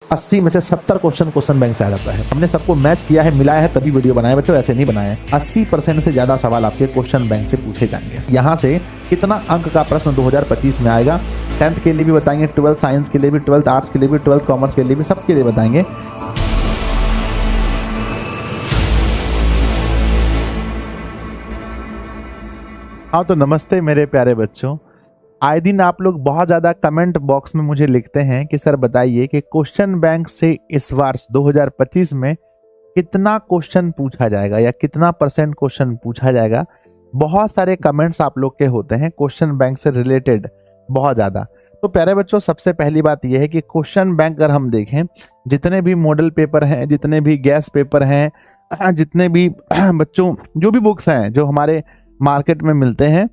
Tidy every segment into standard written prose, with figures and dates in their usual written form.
80 में से 70 question bank से आ जाता है। हमने सबको मैच किया है, मिलाया है, तभी वीडियो बनाया बच्चों, ऐसे नहीं बनाया है। 80% से ज्यादा सवाल आपके क्वेश्चन बैंक से पूछे जाएंगे। यहाँ से कितना अंक का प्रश्न 2025 में आएगा, 10th के लिए भी बताएंगे, 12th साइंस के लिए भी, 12th आर्ट्स के लिए भी, 12th कॉमर्स के लिए भी, सबके लिए बताएंगे। हाँ तो नमस्ते मेरे प्यारे बच्चों। आए दिन आप लोग बहुत ज़्यादा कमेंट बॉक्स में मुझे लिखते हैं कि सर बताइए कि क्वेश्चन बैंक से इस वर्ष 2025 में कितना क्वेश्चन पूछा जाएगा या कितना परसेंट क्वेश्चन पूछा जाएगा। बहुत सारे कमेंट्स आप लोग के होते हैं क्वेश्चन बैंक से रिलेटेड, बहुत ज़्यादा। तो प्यारे बच्चों, सबसे पहली बात यह है कि क्वेश्चन बैंक अगर हम देखें, जितने भी मॉडल पेपर हैं, जितने भी गैस पेपर हैं, जितने भी बच्चों जो भी बुक्स हैं जो हमारे मार्केट में मिलते हैं,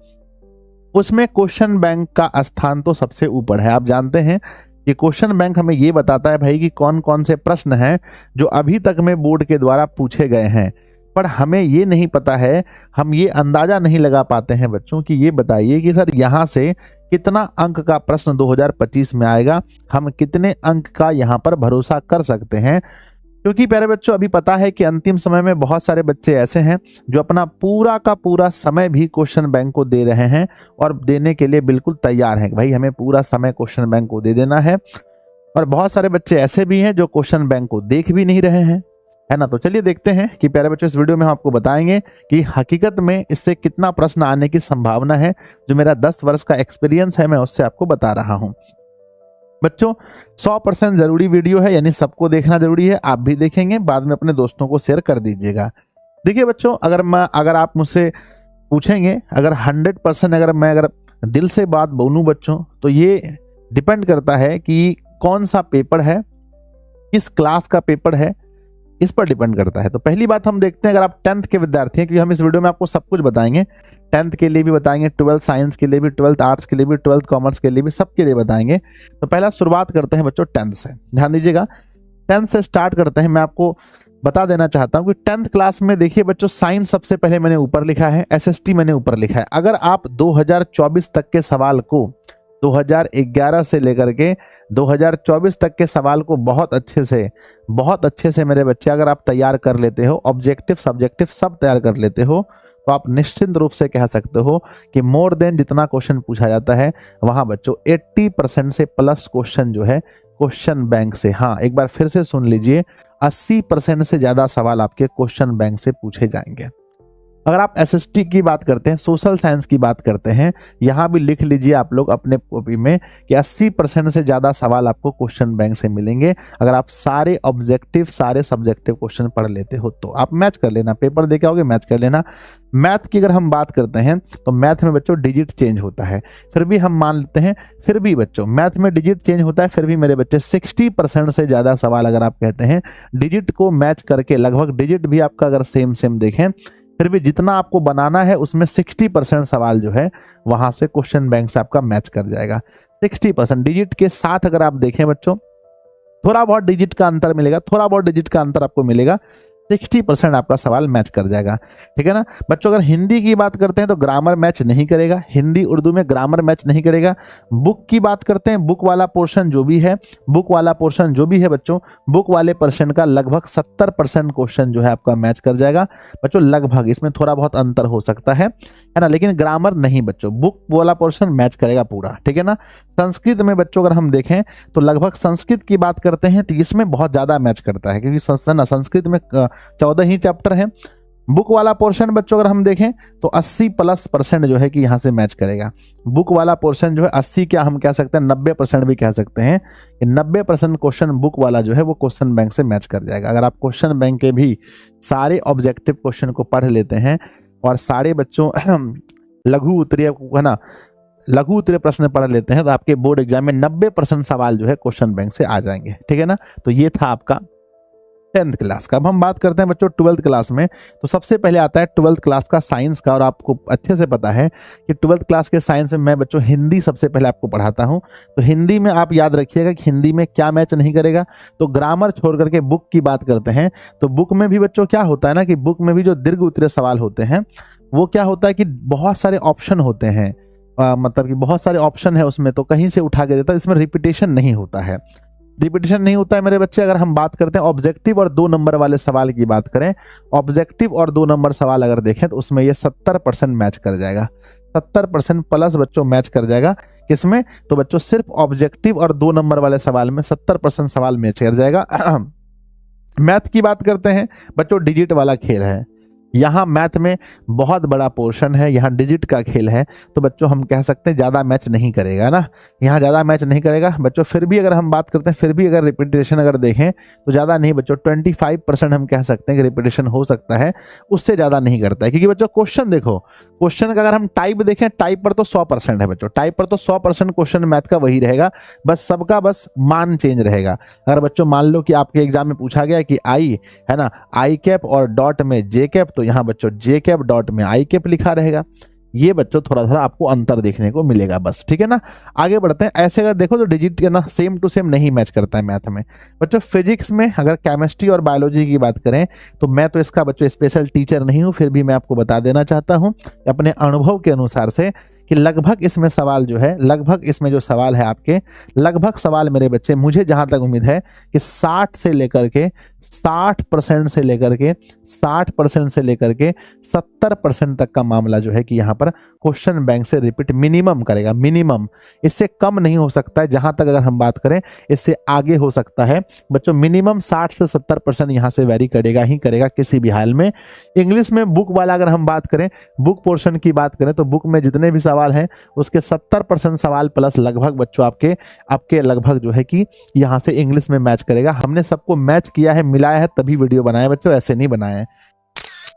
उसमें क्वेश्चन बैंक का स्थान तो सबसे ऊपर है। आप जानते हैं कि क्वेश्चन बैंक हमें ये बताता है भाई कि कौन कौन से प्रश्न हैं जो अभी तक में बोर्ड के द्वारा पूछे गए हैं, पर हमें ये नहीं पता है, हम ये अंदाजा नहीं लगा पाते हैं बच्चों कि ये बताइए कि सर यहाँ से कितना अंक का प्रश्न 2025 में आएगा, हम कितने अंक का यहाँ पर भरोसा कर सकते हैं। क्योंकि प्यारे बच्चों, अभी पता है कि अंतिम समय में बहुत सारे बच्चे ऐसे हैं जो अपना पूरा का पूरा समय भी क्वेश्चन बैंक को दे रहे हैं और देने के लिए बिल्कुल तैयार हैं। भाई हमें पूरा समय क्वेश्चन बैंक को दे देना है। और बहुत सारे बच्चे ऐसे भी हैं जो क्वेश्चन बैंक को देख भी नहीं रहे हैं, है ना। तो चलिए देखते हैं कि प्यारे बच्चों, इस वीडियो में हम आपको बताएंगे कि हकीकत में इससे कितना प्रश्न आने की संभावना है। जो मेरा 10 वर्ष का एक्सपीरियंस है, मैं उससे आपको बता रहा हूँ। बच्चों 100% जरूरी वीडियो है, यानी सबको देखना जरूरी है। आप भी देखेंगे, बाद में अपने दोस्तों को शेयर कर दीजिएगा। देखिए बच्चों, अगर आप मुझसे पूछेंगे, अगर 100% अगर दिल से बात बोलूं बच्चों, तो ये डिपेंड करता है कि कौन सा पेपर है, किस क्लास का पेपर है, इस पर डिपेंड करता है। तो पहली बात हम देखते हैं, अगर आप 10th के विद्यार्थी हैं, क्योंकि हम इस वीडियो में आपको सब कुछ बताएंगे, 10th के लिए भी बताएंगे, 12th साइंस के लिए भी, 12th आर्ट्स के लिए भी, 12th कॉमर्स के लिए भी, सबके लिए बताएंगे। तो पहला शुरुआत करते हैं बच्चों 10th से। ध्यान दीजिएगा, 10th से स्टार्ट करते हैं। मैं आपको बता देना चाहता हूं कि 10th क्लास में देखिए बच्चों, साइंस सबसे पहले मैंने ऊपर लिखा है, एसएसटी मैंने ऊपर लिखा है। अगर आप 2024 तक के सवाल को, 2011 से लेकर के 2024 तक के सवाल को बहुत अच्छे से मेरे बच्चे अगर आप तैयार कर लेते हो, ऑब्जेक्टिव सब्जेक्टिव सब तैयार कर लेते हो, तो आप निश्चिंत रूप से कह सकते हो कि मोर देन जितना क्वेश्चन पूछा जाता है वहां बच्चों 80% से प्लस क्वेश्चन जो है क्वेश्चन बैंक से, हाँ एक बार फिर से सुन लीजिए, 80% से ज्यादा सवाल आपके क्वेश्चन बैंक से पूछे जाएंगे। अगर आप एसएसटी की बात करते हैं, सोशल साइंस की बात करते हैं, यहां भी लिख लीजिए आप लोग अपने कॉपी में कि 80% से ज्यादा सवाल आपको क्वेश्चन बैंक से मिलेंगे। अगर आप सारे ऑब्जेक्टिव सारे सब्जेक्टिव क्वेश्चन पढ़ लेते हो तो आप मैच कर लेना, पेपर देके आओगे मैच कर लेना। मैथ की अगर हम बात करते हैं तो मैथ में बच्चों डिजिट चेंज होता है, फिर भी हम मान लेते हैं, फिर भी बच्चों मैथ में डिजिट चेंज होता है, फिर भी मेरे बच्चे 60% से ज्यादा सवाल अगर आप कहते हैं डिजिट को मैच करके, लगभग डिजिट भी आपका अगर सेम देखें, फिर भी जितना आपको बनाना है उसमें 60% सवाल जो है वहां से क्वेश्चन बैंक से आपका मैच कर जाएगा। 60% डिजिट के साथ अगर आप देखें बच्चों, थोड़ा बहुत डिजिट का अंतर मिलेगा, थोड़ा बहुत डिजिट का अंतर आपको मिलेगा, 60% आपका सवाल मैच कर जाएगा, ठीक है ना बच्चों। अगर हिंदी की बात करते हैं तो ग्रामर मैच नहीं करेगा, हिंदी उर्दू में ग्रामर मैच नहीं करेगा। बुक की बात करते हैं, बुक वाला पोर्शन जो भी है बच्चों, बुक वाले पोर्शन का लगभग 70% क्वेश्चन जो है आपका मैच कर जाएगा बच्चों, लगभग। इसमें थोड़ा बहुत अंतर हो सकता है ना, लेकिन ग्रामर नहीं बच्चों, बुक वाला पोर्शन मैच करेगा पूरा, ठीक है ना। संस्कृत में बच्चों अगर हम देखें तो लगभग संस्कृत की बात करते हैं तो इसमें बहुत ज्यादा मैच करता है, क्योंकि संस्कृत में 14 ही चैप्टर हैं। बुक वाला पोर्शन बच्चों अगर हम देखें तो 80+% जो है कि यहां से मैच करेगा। बुक वाला पोर्शन जो है 80, क्या हम कह सकते हैं 90% भी कह सकते हैं कि 90% क्वेश्चन बुक वाला जो है वो क्वेश्चन बैंक से मैच कर जाएगा। अगर आप क्वेश्चन बैंक के भी सारे ऑब्जेक्टिव क्वेश्चन को पढ़ लेते हैं और सारे बच्चों लघु उत्तरीय प्रश्न पढ़ लेते हैं तो आपके बोर्ड एग्जाम में 90% सवाल जो है क्वेश्चन बैंक से आ जाएंगे, ठीक है ना। तो ये था आपका 10th क्लास का। अब हम बात करते हैं बच्चों 12th क्लास में। तो सबसे पहले आता है 12th क्लास का साइंस का, और आपको अच्छे से पता है कि 12th क्लास के साइंस में मैं बच्चों हिंदी सबसे पहले आपको पढ़ाता हूं। तो हिंदी में आप याद रखिएगा कि हिंदी में क्या मैच नहीं करेगा, तो ग्रामर छोड़ करके बुक की बात करते हैं तो बुक में भी बच्चों क्या होता है ना कि बुक में भी जो दीर्घ उत्तरीय सवाल होते हैं वो क्या होता है कि बहुत सारे ऑप्शन होते हैं, मतलब कि बहुत सारे ऑप्शन है उसमें, तो कहीं से उठा के देता है, इसमें रिपीटेशन नहीं होता है। रिपीटेशन नहीं होता है मेरे बच्चे। अगर हम बात करते हैं ऑब्जेक्टिव और 2 नंबर वाले सवाल की बात करें, ऑब्जेक्टिव और 2 नंबर सवाल अगर देखें तो उसमें ये 70% मैच कर जाएगा, 70% प्लस बच्चों मैच कर जाएगा। किसमें? तो बच्चों सिर्फ ऑब्जेक्टिव और 2 नंबर वाले सवाल में 70% सवाल मैच कर जाएगा। मैथ की बात करते हैं बच्चों, डिजिट वाला खेल है, यहाँ मैथ में बहुत बड़ा पोर्शन है, यहाँ डिजिट का खेल है, तो बच्चों हम कह सकते हैं ज़्यादा मैच नहीं करेगा ना, यहाँ ज़्यादा मैच नहीं करेगा बच्चों। फिर भी अगर हम बात करते हैं, फिर भी अगर रिपीटेशन अगर देखें तो ज़्यादा नहीं बच्चों, 25% हम कह सकते हैं कि रिपीटेशन हो सकता है, उससे ज़्यादा नहीं करता है। क्योंकि बच्चों क्वेश्चन देखो, क्वेश्चन का अगर हम टाइप देखें, टाइप पर तो 100% है बच्चों, टाइप पर तो 100% क्वेश्चन मैथ का वही रहेगा, बस सबका बस मान चेंज रहेगा। अगर बच्चों मान लो कि आपके एग्जाम में पूछा गया कि आई है ना, आई कैप और डॉट में जे कैप, तो यहाँ बच्चों जे कैप डॉट में आई कैप लिखा रहेगा। ये बच्चों थोड़ा थोड़ा आपको अंतर देखने को मिलेगा बस, ठीक है ना। आगे बढ़ते हैं। ऐसे अगर देखो तो डिजिट के ना सेम टू सेम नहीं मैच करता है मैथ में बच्चों। फिजिक्स में अगर केमिस्ट्री और बायोलॉजी की बात करें तो मैं तो इसका बच्चों स्पेशल टीचर नहीं हूं, फिर भी मैं आपको बता देना चाहता हूं अपने अनुभव के अनुसार से कि लगभग इसमें सवाल जो है, लगभग इसमें जो सवाल है आपके, लगभग सवाल मेरे बच्चे, मुझे जहां तक उम्मीद है कि 60 से लेकर के 60% से लेकर के 60% से लेकर के 70% तक का मामला जो है कि यहाँ पर क्वेश्चन बैंक से रिपीट मिनिमम करेगा, मिनिमम। इससे कम नहीं हो सकता है, जहां तक अगर हम बात करें इससे आगे हो सकता है बच्चों। मिनिमम 60 से 70% यहाँ से वेरी करेगा ही करेगा किसी भी हाल में। इंग्लिश में बुक वाला अगर हम बात करें, बुक पोर्शन की बात करें, तो बुक में जितने भी सवाल हैं उसके 70% सवाल प्लस लगभग बच्चों आपके लगभग जो है कि यहाँ से इंग्लिश में मैच करेगा। हमने सबको मैच किया है, मिलाया है, तभी वीडियो बनाया बच्चों, ऐसे नहीं बनाया है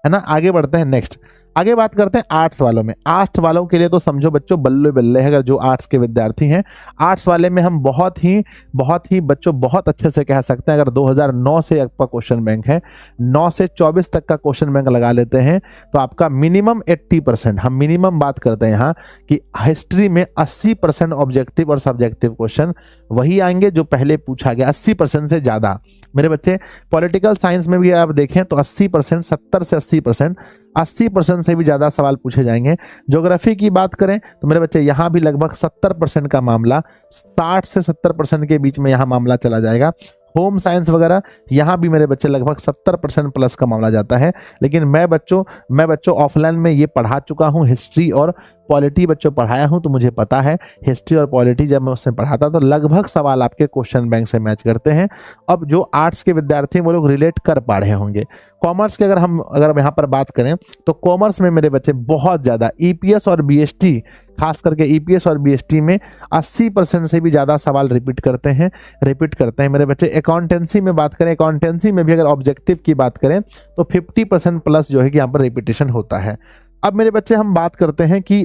ना। आगे बढ़ते हैं, नेक्स्ट आगे बात करते हैं आर्ट्स वालों में। आर्ट्स वालों के लिए तो समझो बच्चों बल्ले बल्ले है, अगर जो आर्ट्स के विद्यार्थी हैं। आर्ट्स वाले में हम बहुत ही बच्चों बहुत अच्छे से कह सकते हैं, अगर 2009 से आपका क्वेश्चन बैंक है, 9 से 24 तक का क्वेश्चन बैंक लगा लेते हैं तो आपका मिनिमम 80%, हम मिनिमम बात करते हैं यहाँ कि हिस्ट्री में 80% ऑब्जेक्टिव और सब्जेक्टिव क्वेश्चन वही आएंगे जो पहले पूछा गया, 80% से ज़्यादा मेरे बच्चे। पॉलिटिकल साइंस में भी आप देखें तो 80%, 70 से 80% से भी ज़्यादा सवाल पूछे जाएंगे। ज्योग्राफी की बात करें तो मेरे बच्चे यहाँ भी लगभग 70% का मामला, 60 से 70% के बीच में यहाँ मामला चला जाएगा। होम साइंस वगैरह यहाँ भी मेरे बच्चे लगभग 70% प्लस का मामला जाता है। लेकिन मैं बच्चों ऑफलाइन में ये पढ़ा चुका हूँ, हिस्ट्री और पॉलिटी बच्चों पढ़ाया हूँ, तो मुझे पता है हिस्ट्री और पॉलिटी जब मैं उसमें पढ़ाता तो लगभग सवाल आपके क्वेश्चन बैंक से मैच करते हैं। अब जो आर्ट्स के विद्यार्थी वो लोग रिलेट कर पा रहे होंगे। कॉमर्स के अगर यहाँ पर बात करें तो कॉमर्स में मेरे बच्चे बहुत ज़्यादा ईपीएस और बीएसटी, खास करके ईपीएस और बीएसटी में 80% से भी ज़्यादा सवाल रिपीट करते हैं मेरे बच्चे। अकाउंटेंसी में बात करें, अकाउंटेंसी में भी अगर ऑब्जेक्टिव की बात करें तो 50% प्लस जो है कि यहाँ पर रिपीटेशन होता है। अब मेरे बच्चे हम बात करते हैं कि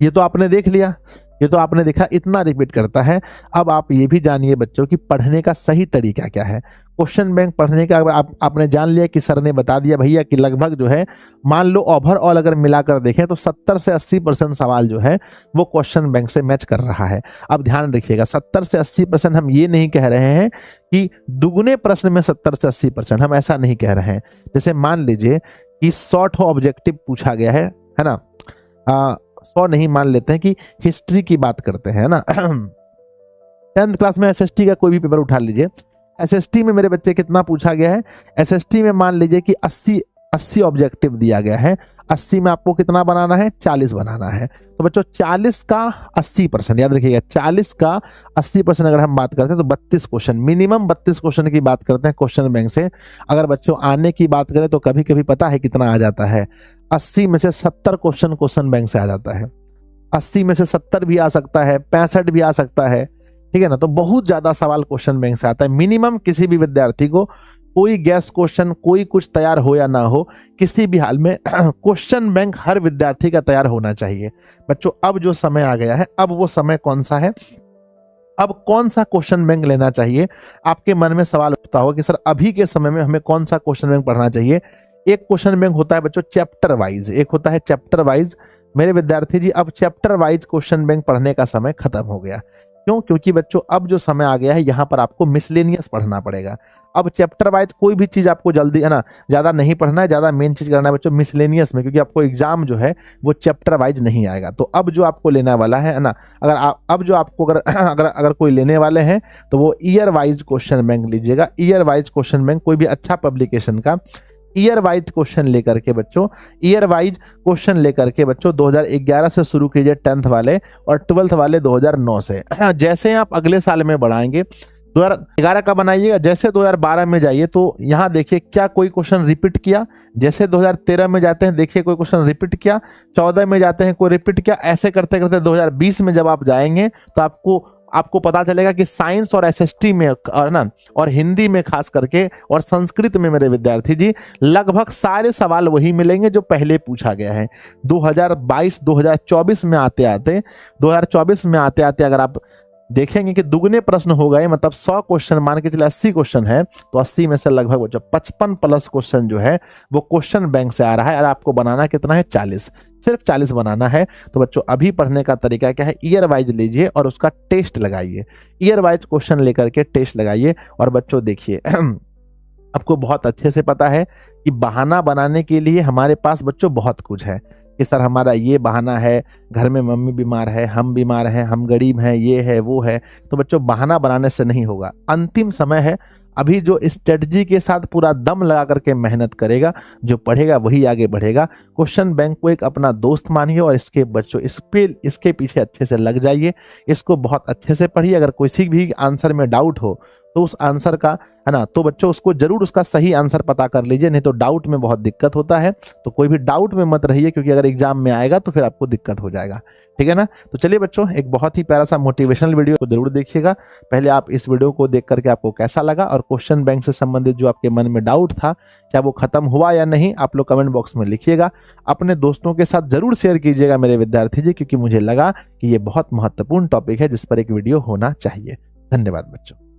ये तो आपने देख लिया, ये तो आपने देखा इतना रिपीट करता है। अब आप ये भी जानिए बच्चों कि पढ़ने का सही तरीका क्या है। क्वेश्चन बैंक पढ़ने का अगर आपने जान लिया कि सर ने बता दिया भैया कि लगभग जो है, मान लो ओवरऑल अगर मिलाकर देखें तो 70 से 80% सवाल जो है वो क्वेश्चन बैंक से मैच कर रहा है। अब ध्यान रखिएगा, 70 से 80% हम ये नहीं कह रहे हैं कि दुगुने प्रश्न में 70 से 80%, हम ऐसा नहीं कह रहे हैं। जैसे मान लीजिए कि 100 ऑब्जेक्टिव पूछा गया है ना, 100 नहीं, मान लेते हैं कि हिस्ट्री की बात करते हैं ना। 10th क्लास में एसएसटी का कोई भी पेपर उठा लीजिए, एसएसटी में मेरे बच्चे कितना पूछा गया है, एसएसटी में मान लीजिए कि 80 ऑब्जेक्टिव दिया गया है। 80 में आपको कितना बनाना है, 40 बनाना है। तो बच्चों 40 का 80%, याद रखिएगा 40 का 80% अगर हम बात करते हैं तो 32 क्वेश्चन, मिनिमम 32 क्वेश्चन की बात करते हैं क्वेश्चन बैंक से। अगर बच्चों आने की बात करें तो कभी कभी पता है कितना आ जाता है, 80 में से 70 क्वेश्चन बैंक से आ जाता है। 80 में से 70 भी आ सकता है, 65 भी आ सकता है, ठीक है ना। तो बहुत ज्यादा सवाल क्वेश्चन बैंक से आता है। मिनिमम किसी भी विद्यार्थी को कोई गैस क्वेश्चन, कोई कुछ तैयार हो या ना हो, किसी भी हाल में क्वेश्चन बैंक हर विद्यार्थी का तैयार होना चाहिए। बच्चों अब जो समय आ गया है, अब वो समय कौन सा है, अब कौन सा क्वेश्चन बैंक लेना चाहिए। आपके मन में सवाल उठता होगा कि सर अभी के समय में हमें कौन सा क्वेश्चन बैंक पढ़ना चाहिए। एक क्वेश्चन बैंक होता है बच्चों चैप्टर वाइज, एक होता है चैप्टर वाइज। मेरे विद्यार्थी जी अब चैप्टर वाइज क्वेश्चन बैंक पढ़ने का समय खत्म हो गया। क्यों? क्योंकि बच्चों अब जो समय आ गया है यहाँ पर आपको मिसलेनियस पढ़ना पड़ेगा। अब चैप्टर वाइज कोई भी चीज आपको जल्दी है ना ज्यादा नहीं पढ़ना है, ज्यादा मेन चीज करना है बच्चों मिसलेनियस में, क्योंकि आपको एग्जाम जो है वो चैप्टर वाइज नहीं आएगा। तो अब जो आपको लेना वाला है ना, अगर आप अब जो आपको अगर अगर कोई लेने वाले हैं तो वो ईयर वाइज क्वेश्चन बैंक लीजिएगा। ईयर वाइज क्वेश्चन बैंक कोई भी अच्छा पब्लिकेशन का ईयर वाइज क्वेश्चन लेकर के बच्चों, ईयर वाइज क्वेश्चन लेकर के बच्चों 2011 से शुरू कीजिए 10th वाले, और 12th वाले 2009 से। जैसे आप अगले साल में बढ़ाएंगे 2011 का बनाइएगा, जैसे 2012 में जाइए तो यहाँ देखिए क्या कोई क्वेश्चन रिपीट किया, जैसे 2013 में जाते हैं देखिए कोई क्वेश्चन रिपीट किया, 14 में जाते हैं कोई रिपीट किया, ऐसे करते करते 2020 में जब आप जाएंगे तो आपको पता चलेगा कि साइंस और एसएसटी में और ना और हिंदी में खास करके और संस्कृत में मेरे विद्यार्थी जी लगभग सारे सवाल वही मिलेंगे जो पहले पूछा गया है। 2022-2024 में आते आते अगर आप देखेंगे कि दुगने प्रश्न हो गए, मतलब 100 क्वेश्चन मान के चले 80 क्वेश्चन है तो 80 में से लगभग बच्चों 55 प्लस क्वेश्चन जो है वो क्वेश्चन बैंक से आ रहा है। और आपको बनाना कितना है? 40, सिर्फ 40 बनाना है। तो बच्चों अभी पढ़ने का तरीका क्या है? ईयर वाइज लीजिए और उसका टेस्ट लगाइए, ईयर वाइज क्वेश्चन लेकर के टेस्ट लगाइए। और बच्चों देखिए आपको बहुत अच्छे से पता है कि बहाना बनाने के लिए हमारे पास बच्चों बहुत कुछ है कि सर हमारा ये बहाना है, घर में मम्मी बीमार है, हम बीमार हैं, हम गरीब हैं, ये है वो है। तो बच्चों बहाना बनाने से नहीं होगा, अंतिम समय है। अभी जो स्ट्रेटजी के साथ पूरा दम लगा करके मेहनत करेगा, जो पढ़ेगा वही आगे बढ़ेगा। क्वेश्चन बैंक को एक अपना दोस्त मानिए और इसके बच्चों इसके पीछे अच्छे से लग जाइए, इसको बहुत अच्छे से पढ़िए। अगर किसी भी आंसर में डाउट हो तो उस आंसर का है ना, तो बच्चों उसको जरूर उसका सही आंसर पता कर लीजिए, नहीं तो डाउट में बहुत दिक्कत होता है। तो कोई भी डाउट में मत रहिए, क्योंकि अगर एग्जाम में आएगा तो फिर आपको दिक्कत हो जाएगा, ठीक है ना। तो चलिए बच्चों, एक बहुत ही प्यारा सा मोटिवेशनल वीडियो को जरूर देखिएगा। पहले आप इस वीडियो को देख करके आपको कैसा लगा, और क्वेश्चन बैंक से संबंधित जो आपके मन में डाउट था क्या वो खत्म हुआ या नहीं, आप लोग कमेंट बॉक्स में लिखिएगा। अपने दोस्तों के साथ जरूर शेयर कीजिएगा मेरे विद्यार्थी जी, क्योंकि मुझे लगा कि ये बहुत महत्वपूर्ण टॉपिक है जिस पर एक वीडियो होना चाहिए। धन्यवाद बच्चों।